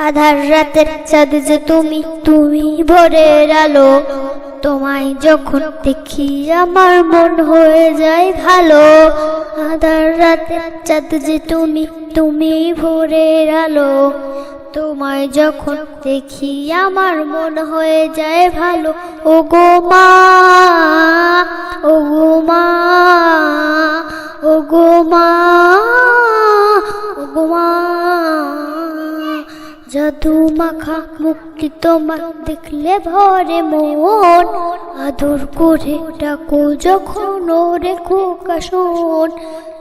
আধার রাতের চাঁদ যে তুমি, তুমি ভোরের আলো। তোমায় যখন দেখি আমার মন হয়ে যায় ভালো। আধার রাতের চাঁদ যে তুমি, তুমি ভোরের আলো। তোমায় যখন দেখি আমার মন হয়ে যায় ভালো। ও গো মা, ও গো মা, ও গো মা, ও গো মা। জাদু মাখা মুক্তি তোমার দেখলে ভরে মন। আদর করে ডাকো যখন ওরে খোকা শোন।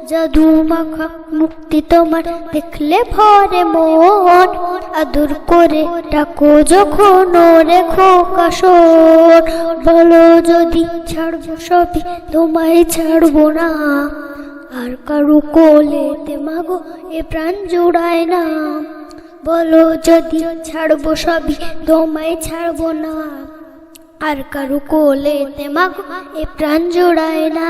জাদু মাখা মুক্তি তোমার দেখলে ভরে মন। আদর করে ডাকো যখন ওরে খোকা শোন। বলো যদি ছাড়বো সবই, তোমায় ছাড়বো না। আর কারু কোলেতে মাগো এ প্রাণ জুড়ায় না। বলো যদি ছাড়বো সবই, তোমায় ছাড়বো না। আর কারু কোলেতে মাগো এ প্রাণ জোড়ায় না।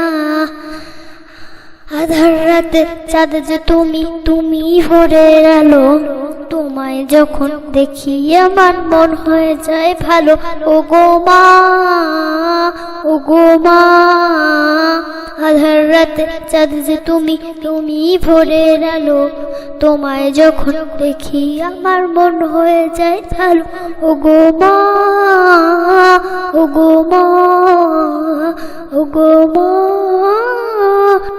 আধার রাতের চাঁদ যে তুমি, তুমি ভোরের আলো। তোমায় যখন দেখি আমার মন হয়ে যায় ভালো। ও গো মা, ও গো মা। আধার রাতের চাঁদ যে তুমি, তুমি ভোরের আলো। তোমায় যখন দেখি আমার মন হয়ে যায় ভালো। ও গো মা, ও গো মা, ও গো মা।